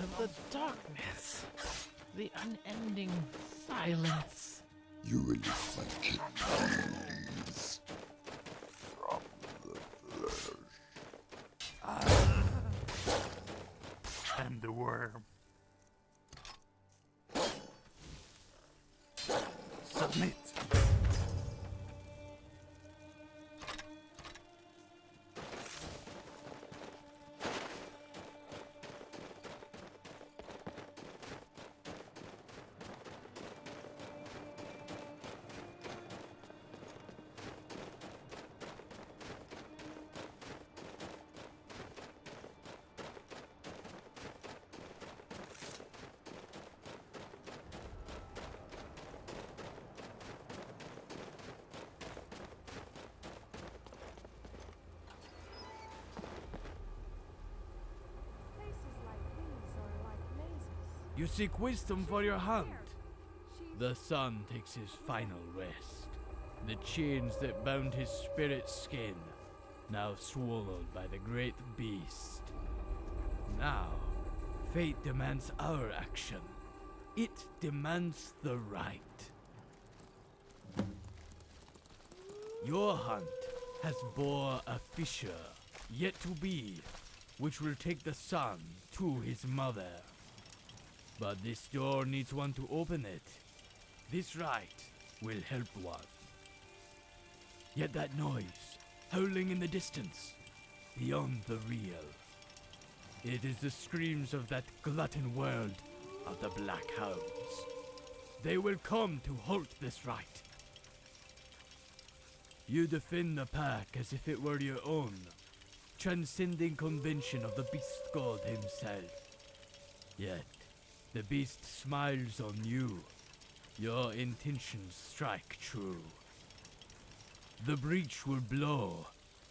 of the darkness, the unending silence. You really think it please from the flesh. And the worm. Submit. You seek wisdom for your hunt. The sun takes his final rest. The chains that bound his spirit's skin, now swallowed by the great beast. Now, fate demands our action. It demands the right. Your hunt has bore a fissure, yet to be, which will take the sun to his mother. But this door needs one to open it. This right will help one. Yet that noise, howling in the distance, beyond the real. It is the screams of that glutton world of the Black Hounds. They will come to halt this right. You defend the pack as if it were your own, transcending convention of the beast god himself. Yet, the beast smiles on you. Your intentions strike true. The breach will blow.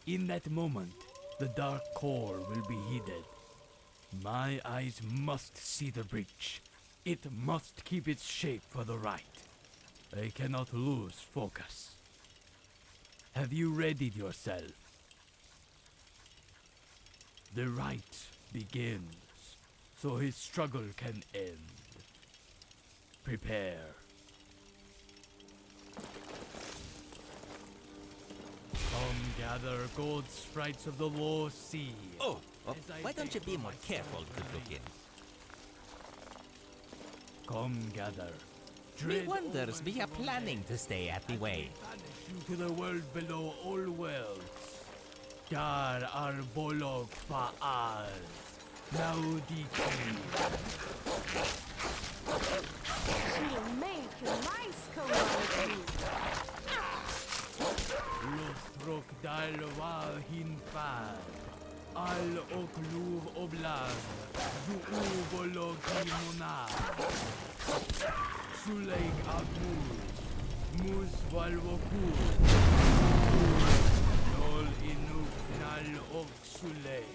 In that moment, the dark core will be heeded. My eyes must see the breach. It must keep its shape for the right. I cannot lose focus. Have you readied yourself? The right begins, so his struggle can end. Prepare. Come gather gold sprites of the low sea. Oh, why don't you be more careful, good looking? Come gather. Me wonders we are planning to stay at the way. Vanish you to the world below all worlds. Dar arbolog faal. Now decay. She'll make your mice collide. Lothrok dalwa hinfad. Al okluv oblan. Zuubologi monad. Suleik agmuz. Mus valvokur. Nol inuk nal ok sulei.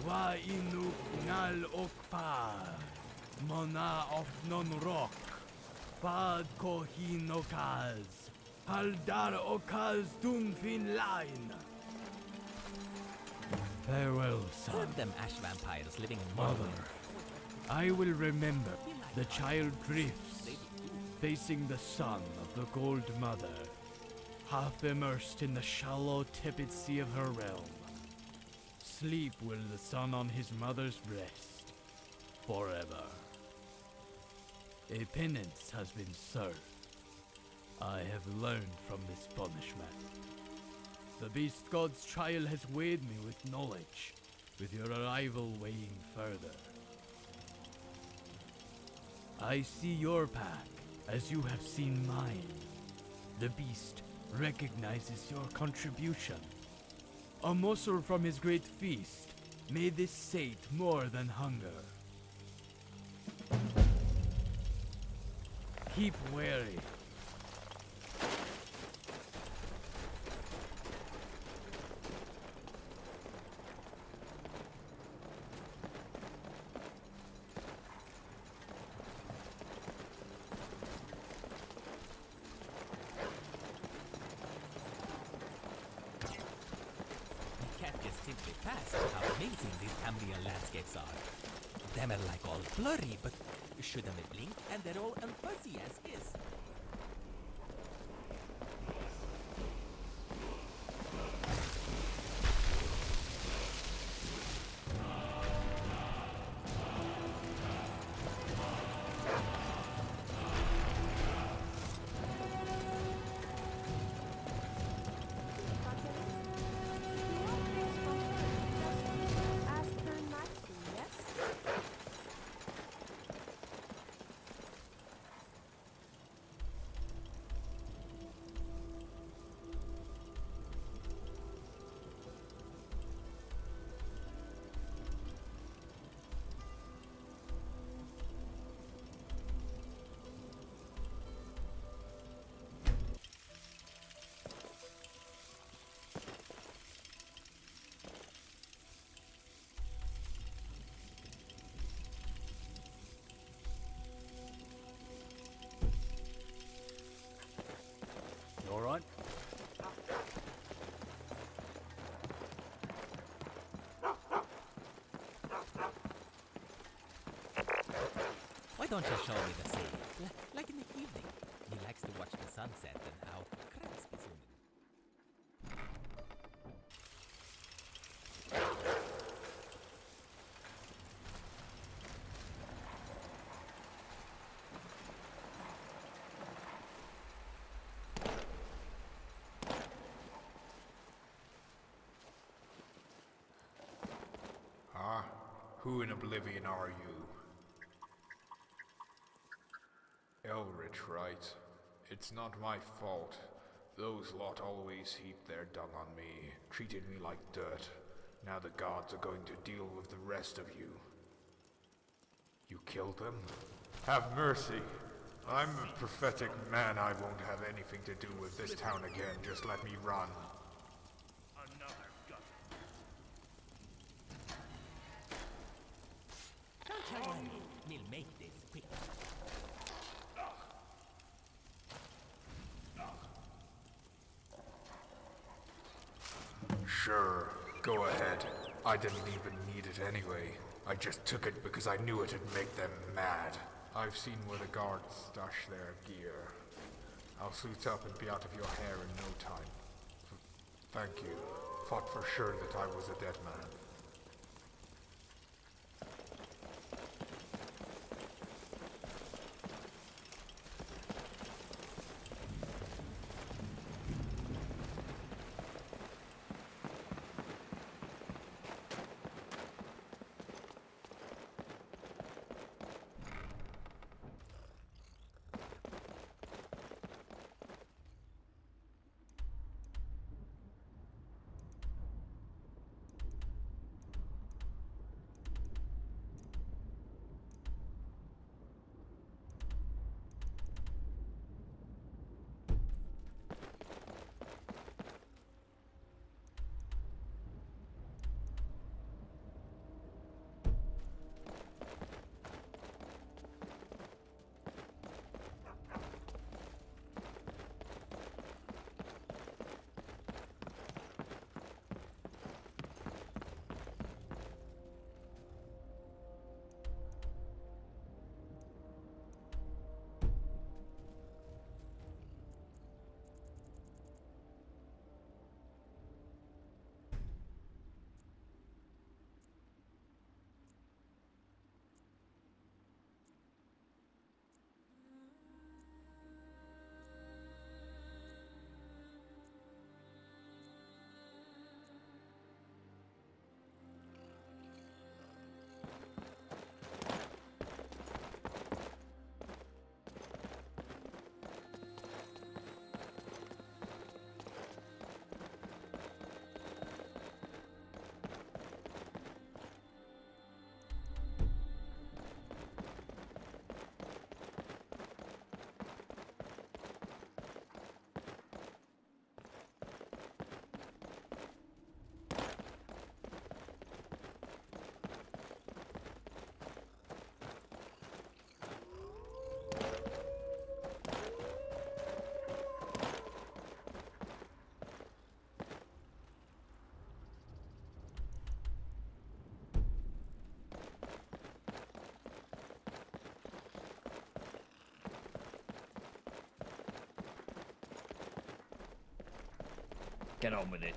Wa inuk nal ok pa. Mona of non rock. Pad kohin okaz. Haldar okaz dunfin line. Farewell, son. Heard them ash vampires living in Mother, I will remember the child drifts, facing the sun of the Gold Mother, half immersed in the shallow, tepid sea of her realm. Sleep will the son on his mother's breast, forever. A penance has been served. I have learned from this punishment. The beast god's trial has weighed me with knowledge, with your arrival weighing further. I see your pack as you have seen mine. The beast recognizes your contribution. A morsel from his great feast, may this sate more than hunger. Keep wary. simply past how amazing these Tamriel landscapes are. Them are like all blurry, but should them blink and they're all unfuzzy as is. You alright? Why don't you show me the sea? Like in the evening. He likes to watch the sunset and how crabs be swimming. Huh? Who in oblivion are you? Elritch, right? It's not my fault. Those lot always heaped their dung on me, treated me like dirt. Now the gods are going to deal with the rest of you. You killed them? Have mercy. I'm a prophetic man. I won't have anything to do with this town again. Just let me run. Don't you worry. We'll make this quick. Sure, go ahead. I didn't even need it anyway. I just took it because I knew it'd make them mad. I've seen where the guards stash their gear. I'll suit up and be out of your hair in no time. Thank you. Thought for sure that I was a dead man. Get on with it.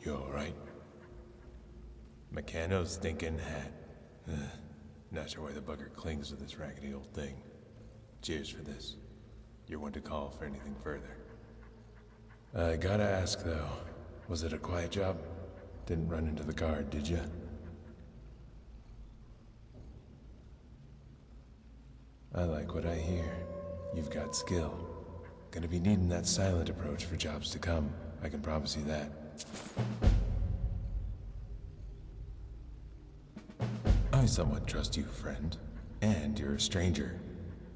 You alright? Meccano's stinking hat. Ugh. Not sure why the bugger clings to this raggedy old thing. Cheers for this. You're one to call for anything further. I gotta ask though, was it a quiet job? Didn't run into the guard, did ya? I like what I hear. You've got skill. Gonna be needing that silent approach for jobs to come. I can promise you that. I somewhat trust you, friend. And you're a stranger.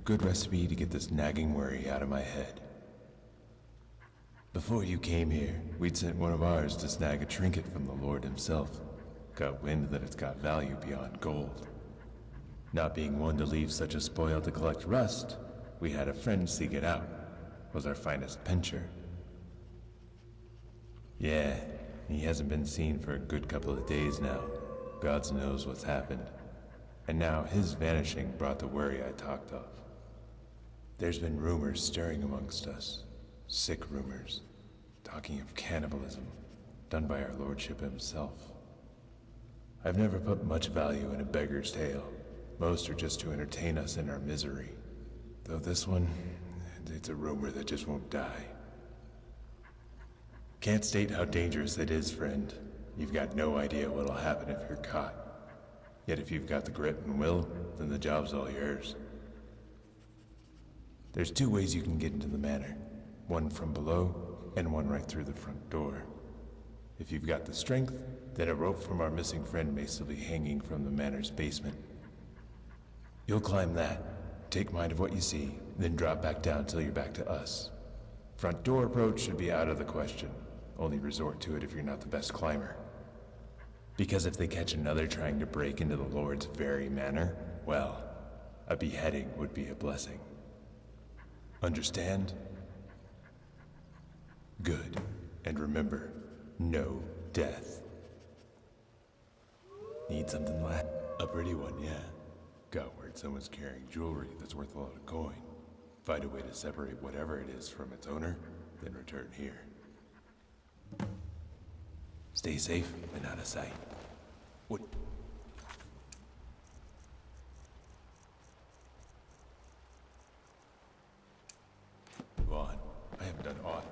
Good recipe to get this nagging worry out of my head. Before you came here, we'd sent one of ours to snag a trinket from the Lord himself. Got wind that it's got value beyond gold. Not being one to leave such a spoil to collect rust, we had a friend seek it out. Was our finest pincher. Yeah, he hasn't been seen for a good couple of days now. God knows what's happened. And now his vanishing brought the worry I talked of. There's been rumors stirring amongst us. Sick rumors. Talking of cannibalism, done by our lordship himself. I've never put much value in a beggar's tale. Most are just to entertain us in our misery. Though this one, it's a rumor that just won't die. Can't state how dangerous it is, friend. You've got no idea what'll happen if you're caught. Yet if you've got the grit and will, then the job's all yours. There's two ways you can get into the manor. One from below, and one right through the front door. If you've got the strength, then a rope from our missing friend may still be hanging from the manor's basement. You'll climb that, take mind of what you see, then drop back down till you're back to us. Front door approach should be out of the question. Only resort to it if you're not the best climber. Because if they catch another trying to break into the Lord's very manor, well, a beheading would be a blessing. Understand? Good. And remember, no death. Need something, lad? A pretty one, yeah. Got word someone's carrying jewelry that's worth a lot of coin. Find a way to separate whatever it is from its owner, then return here. Stay safe and out of sight. What? Go on. I haven't done aught.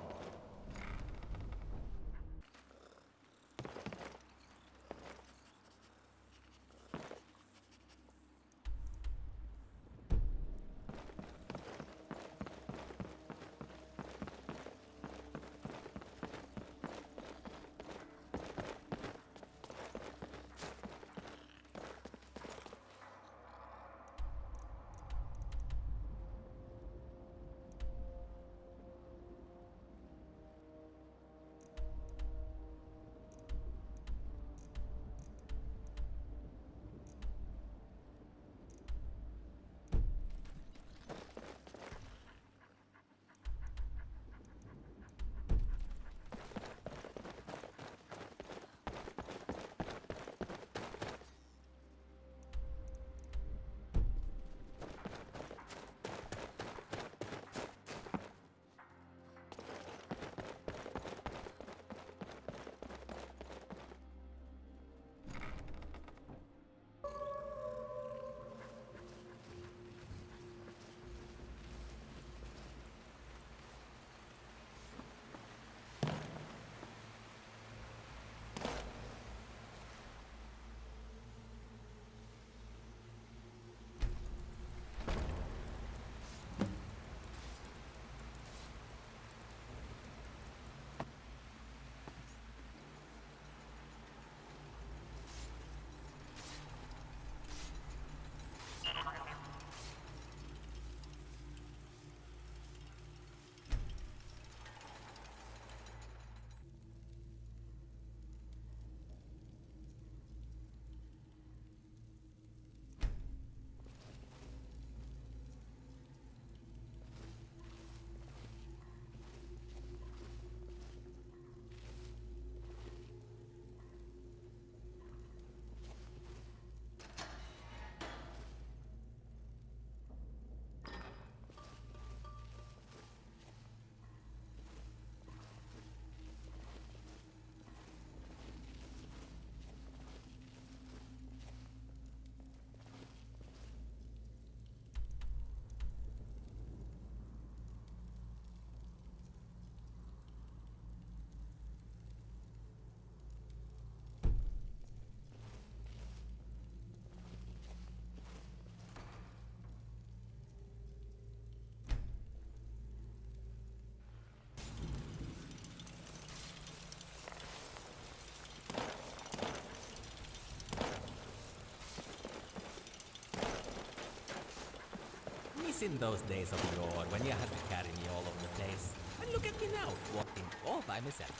in those days of yore when you had to carry me all over the place. And look at me now, walking all by myself.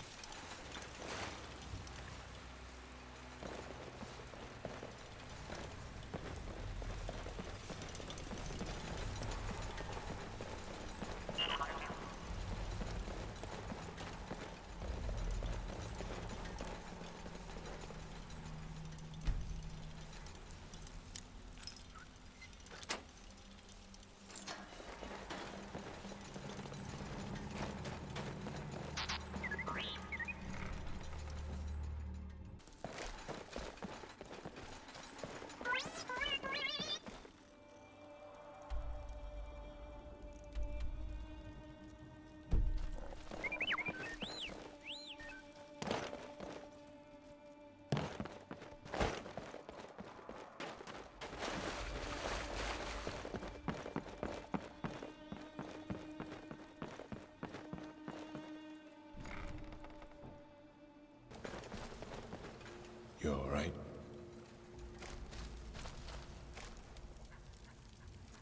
You alright?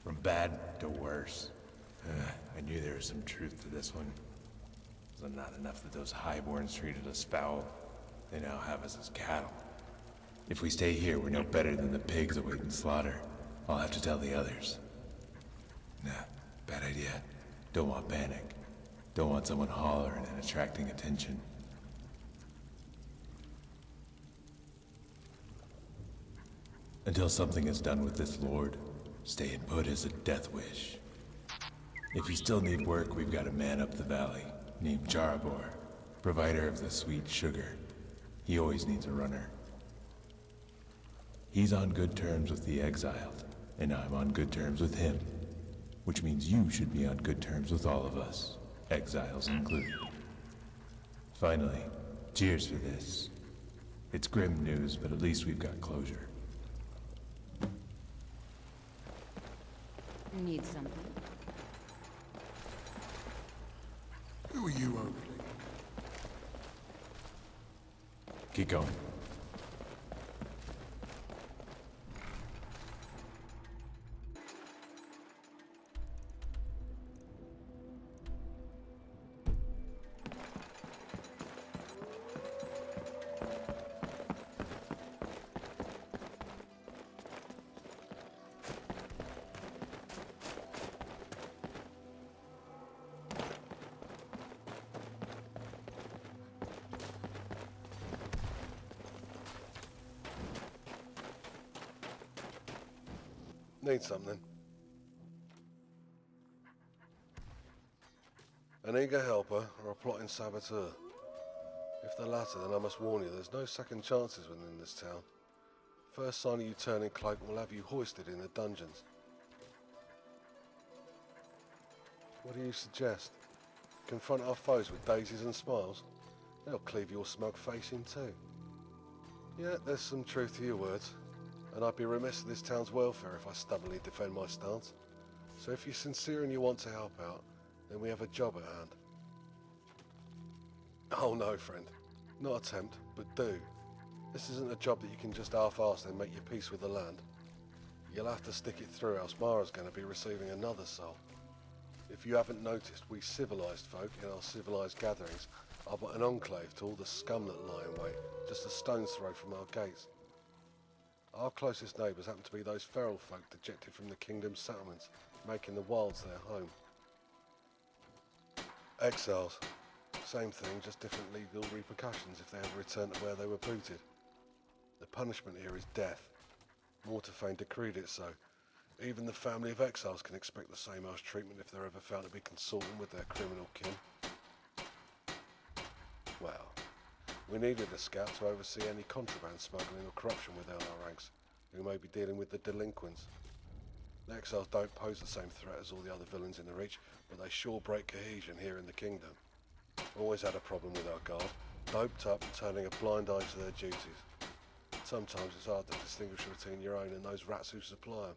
From bad to worse. I knew there was some truth to this one. Was it not enough that those highborns treated us foul? They now have us as cattle. If we stay here, we're no better than the pigs awaiting slaughter. I'll have to tell the others. Nah, bad idea. Don't want panic. Don't want someone hollering and attracting attention. Until something is done with this lord, staying put is a death wish. If you still need work, we've got a man up the valley, named Jarabor, provider of the sweet sugar. He always needs a runner. He's on good terms with the exiled, and I'm on good terms with him, which means you should be on good terms with all of us, exiles included. Finally, cheers for this. It's grim news, but at least we've got closure. Need something? Who are you opening? Keep going. Need something? An eager helper or a plotting saboteur? If the latter, then I must warn you, there's no second chances within this town. First sign of you turning cloak will have you hoisted in the dungeons. What do you suggest? Confront our foes with daisies and smiles? They'll cleave your smug face in too. Yeah, there's some truth to your words. And I'd be remiss in this town's welfare if I stubbornly defend my stance. So if you're sincere and you want to help out, then we have a job at hand. Oh no, friend. Not attempt, but do. This isn't a job that you can just half-arse and make your peace with the land. You'll have to stick it through, else Mara's going to be receiving another soul. If you haven't noticed, we civilized folk in our civilized gatherings are but an enclave to all the scum that lie in wait, just a stone's throw from our gates. Our closest neighbours happen to be those feral folk dejected from the kingdom's settlements, making the wilds their home. Exiles. Same thing, just different legal repercussions if they ever return to where they were booted. The punishment here is death. Mortafane decreed it so. Even the family of exiles can expect the same harsh treatment if they're ever found to be consorting with their criminal kin. Well, we needed a scout to oversee any contraband smuggling or corruption within our ranks, who may be dealing with the delinquents. The exiles don't pose the same threat as all the other villains in the Reach, but they sure break cohesion here in the kingdom. Always had a problem with our guard, doped up and turning a blind eye to their duties. Sometimes it's hard to distinguish between your own and those rats who supply them.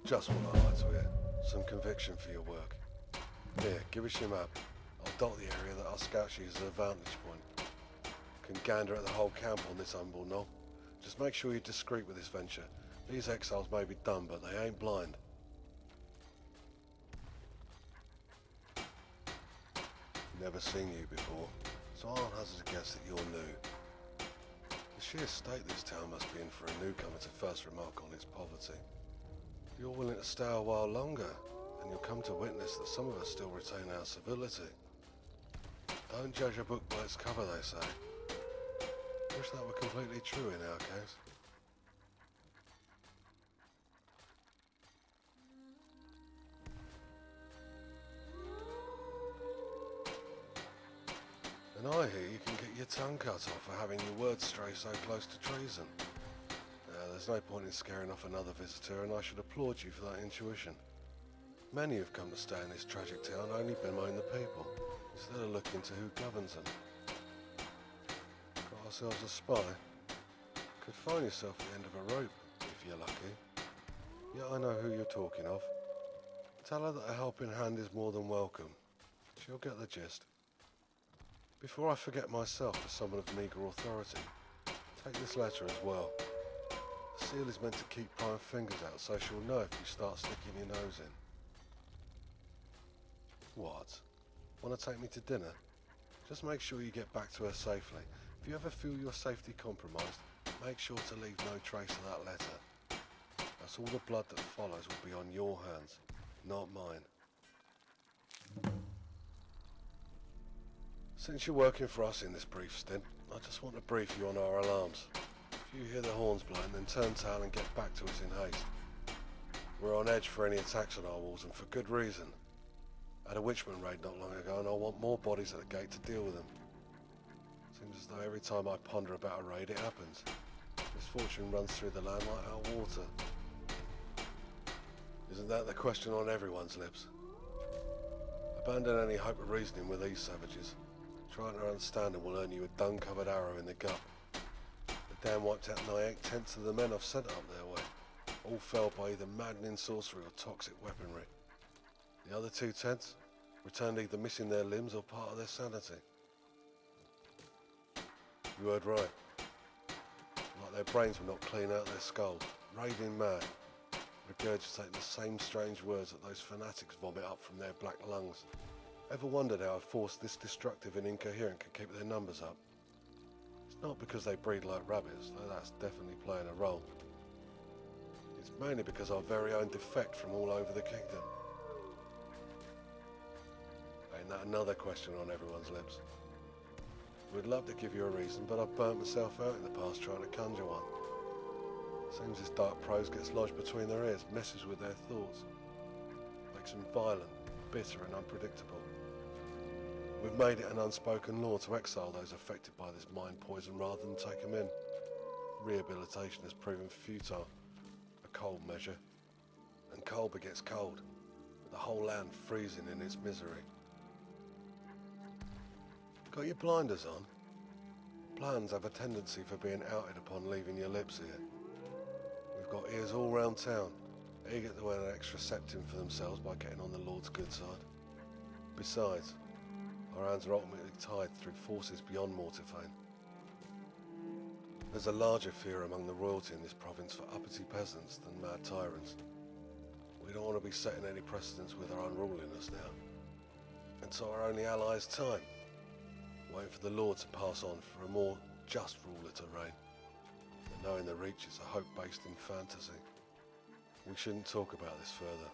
Just what I like to hear. Some conviction for your work. Here, give us your map. I'll dot the area that our scouts use as a vantage point. Can gander at the whole camp on this humble knoll. Just make sure you're discreet with this venture. These exiles may be dumb, but they ain't blind. Never seen you before, so I'll hazard a guess that you're new. The sheer state this town must be in for a newcomer to first remark on its poverty. If you're willing to stay a while longer, then you'll come to witness that some of us still retain our civility. Don't judge a book by its cover, they say. Wish that were completely true in our case. And I hear you can get your tongue cut off for having your words stray so close to treason. There's no point in scaring off another visitor, and I should applaud you for that intuition. Many who've come to stay in this tragic town only bemoan the people, instead of looking to who governs them. Got ourselves a spy. Could find yourself at the end of a rope, if you're lucky. Yet I know who you're talking of. Tell her that a helping hand is more than welcome. She'll get the gist. Before I forget myself as someone of meagre authority, take this letter as well. The seal is meant to keep prying fingers out, so she'll know if you start sticking your nose in. What? Want to take me to dinner? Just make sure you get back to her safely. If you ever feel your safety compromised, make sure to leave no trace of that letter. Thus all the blood that follows will be on your hands, not mine. Since you're working for us in this brief stint, I just want to brief you on our alarms. If you hear the horns blowing, then turn tail and get back to us in haste. We're on edge for any attacks on our walls, and for good reason. I had a witchman raid not long ago, and I want more bodies at the gate to deal with them. Seems as though every time I ponder about a raid, it happens. Misfortune runs through the land like hot water. Isn't that the question on everyone's lips? Abandon any hope of reasoning with these savages. Trying to understand them will earn you a dung-covered arrow in the gut. The dam wiped out nigh 8/10 of the men I've sent up their way. All fell by either maddening sorcery or toxic weaponry. The other 2/10 returned either missing their limbs or part of their sanity. You heard right. Like their brains were not clean out of their skulls, raving mad, regurgitating the same strange words that those fanatics vomit up from their black lungs. Ever wondered how a force this destructive and incoherent can keep their numbers up? It's not because they breed like rabbits, though that's definitely playing a role. It's mainly because our very own defect from all over the kingdom. Ain't that another question on everyone's lips? We'd love to give you a reason, but I've burnt myself out in the past trying to conjure one. Seems this dark prose gets lodged between their ears, messes with their thoughts, makes them violent, bitter and unpredictable. We've made it an unspoken law to exile those affected by this mind poison rather than take them in. Rehabilitation has proven futile, a cold measure, and cold begets cold, with the whole land freezing in its misery. Got your blinders on? Plans have a tendency for being outed upon leaving your lips here. We've got ears all round town, eager to earn an extra septim for themselves by getting on the Lord's good side. Besides, our hands are ultimately tied through forces beyond Mortifane. There's a larger fear among the royalty in this province for uppity peasants than mad tyrants. We don't want to be setting any precedents with our unruliness now. And so our only ally is time, waiting for the Lord to pass on for a more just ruler to reign. And knowing the Reach is a hope based in fantasy. We shouldn't talk about this further.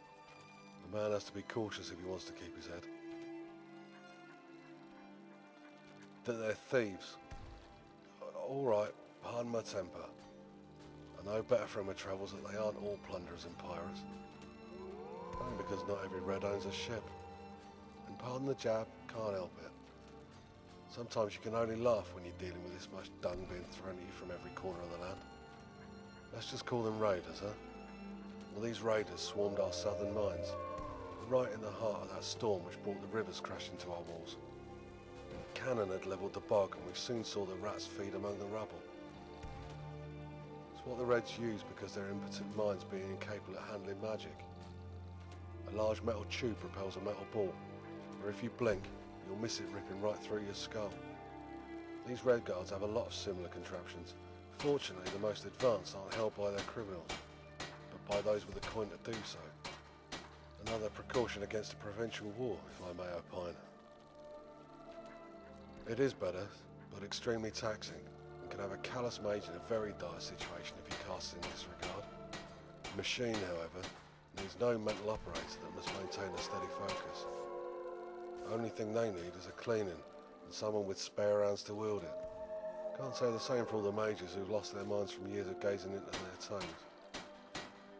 The man has to be cautious if he wants to keep his head. That they're thieves. All right, pardon my temper. I know better from my travels that they aren't all plunderers and pirates. Only because not every red owns a ship. And pardon the jab, can't help it. Sometimes you can only laugh when you're dealing with this much dung being thrown at you from every corner of the land. Let's just call them raiders, huh? Well, these raiders swarmed our southern mines, right in the heart of that storm which brought the rivers crashing to our walls. Cannon had levelled the bog, and we soon saw the rats feed among the rubble. It's what the Reds use because their impotent minds being incapable of handling magic. A large metal tube propels a metal ball, where if you blink, you'll miss it ripping right through your skull. These Red Guards have a lot of similar contraptions. Fortunately, the most advanced aren't held by their criminals, by those with a coin to do so. Another precaution against a provincial war, if I may opine. It is better, but extremely taxing, and can have a callous mage in a very dire situation if he casts in disregard. The machine, however, needs no mental operator that must maintain a steady focus. The only thing they need is a cleaning, and someone with spare hands to wield it. Can't say the same for all the mages who've lost their minds from years of gazing into their tomes.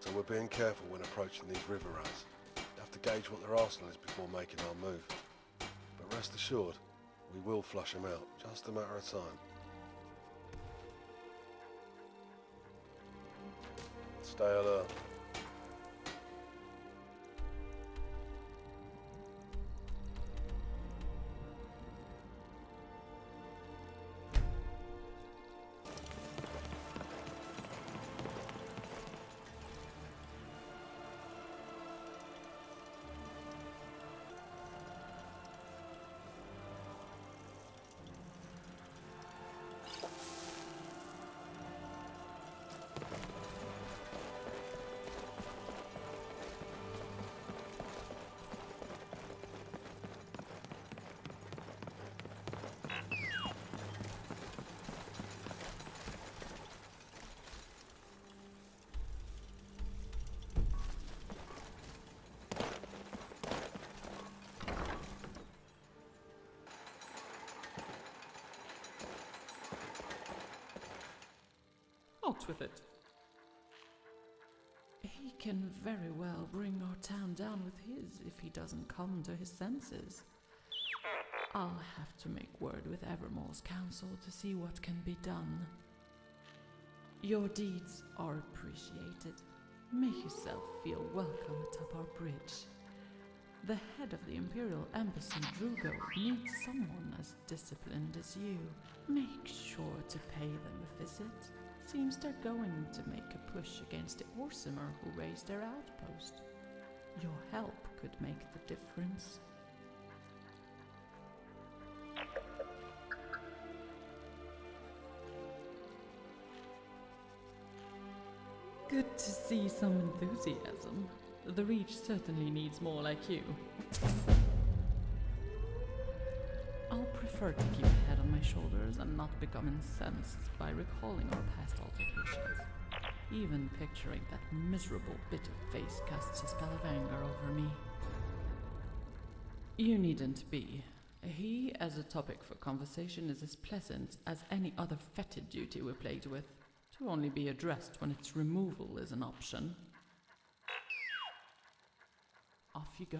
So we're being careful when approaching these river rats. You have to gauge what their arsenal is before making our move. But rest assured, we will flush them out, just a matter of time. Stay alert. Out with it. He can very well bring our town down with his if he doesn't come to his senses. I'll have to make word with Evermore's council to see what can be done. Your deeds are appreciated. Make yourself feel welcome atop our bridge. The head of the Imperial Embassy, Drugo, needs someone as disciplined as you. Make sure to pay them a visit. Seems they're going to make a push against the Orsimer who raised their outpost. Your help could make the difference. Good to see some enthusiasm. The Reach certainly needs more like you. I'll prefer to keep a head on my shoulders and not become incensed by recalling our past altercations. Even picturing that miserable bit of face casts a spell of anger over me. You needn't be. He, as a topic for conversation, is as pleasant as any other fetid duty we're plagued with, to only be addressed when its removal is an option. Off you go.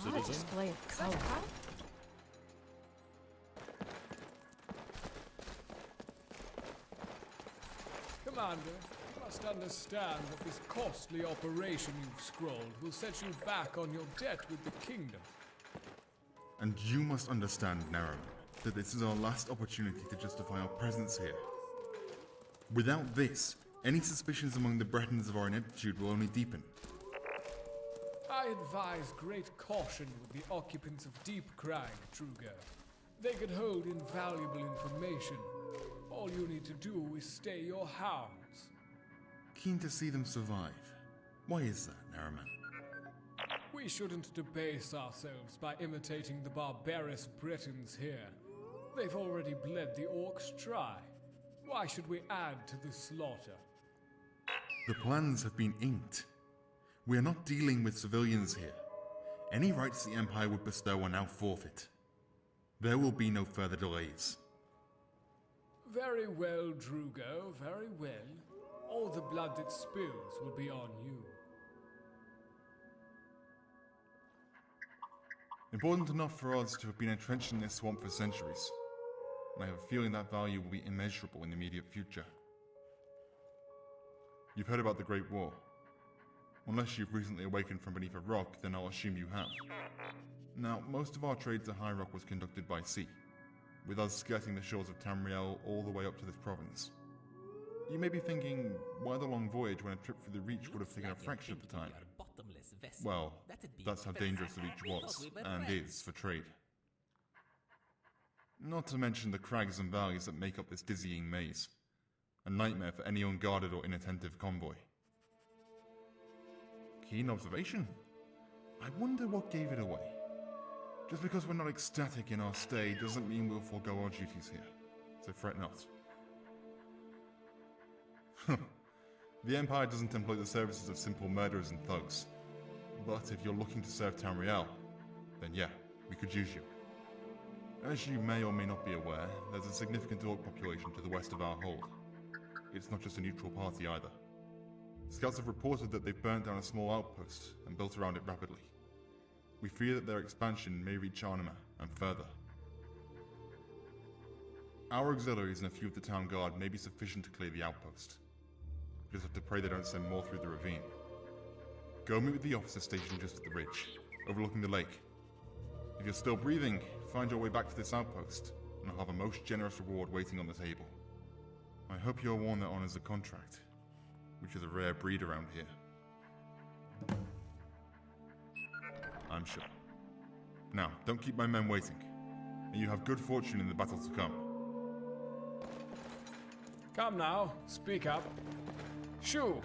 What a display of color. Commander, you must understand that this costly operation you've scrolled will set you back on your debt with the kingdom. And you must understand, Naram, that this is our last opportunity to justify our presence here. Without this, any suspicions among the Bretons of our ineptitude will only deepen. I advise great caution with the occupants of Deep Crag, Drugo. They could hold invaluable information. All you need to do is stay your hounds. Keen to see them survive. Why is that, Naraman? We shouldn't debase ourselves by imitating the barbarous Britons here. They've already bled the orcs dry. Why should we add to the slaughter? The plans have been inked. We are not dealing with civilians here. Any rights the Empire would bestow are now forfeit. There will be no further delays. Very well, Drugo, very well. All the blood that spills will be on you. Important enough for us to have been entrenched in this swamp for centuries. And I have a feeling that value will be immeasurable in the immediate future. You've heard about the Great War. Unless you've recently awakened from beneath a rock, then I'll assume you have. Now, most of our trade to High Rock was conducted by sea, with us skirting the shores of Tamriel all the way up to this province. You may be thinking, why the long voyage when a trip through the Reach would have taken a fraction of the time? Well, that's how dangerous the Reach was, and is, for trade. Not to mention the crags and valleys that make up this dizzying maze. A nightmare for any unguarded or inattentive convoy. Keen observation. I wonder what gave it away. Just because we're not ecstatic in our stay doesn't mean we'll forego our duties here, so fret not. The Empire doesn't employ the services of simple murderers and thugs. But if you're looking to serve Tamriel, then yeah, we could use you. As you may or may not be aware, there's a significant orc population to the west of our hold. It's not just a neutral party either. Scouts have reported that they've burnt down a small outpost and built around it rapidly. We fear that their expansion may reach Arnima and further. Our auxiliaries and a few of the town guard may be sufficient to clear the outpost. We just have to pray they don't send more through the ravine. Go meet with the officer station just at the ridge, overlooking the lake. If you're still breathing, find your way back to this outpost, and I'll have a most generous reward waiting on the table. I hope you're one that honors the contract, which is a rare breed around here. I'm sure. Now, don't keep my men waiting, and you have good fortune in the battle to come. Come now, speak up. Shoo!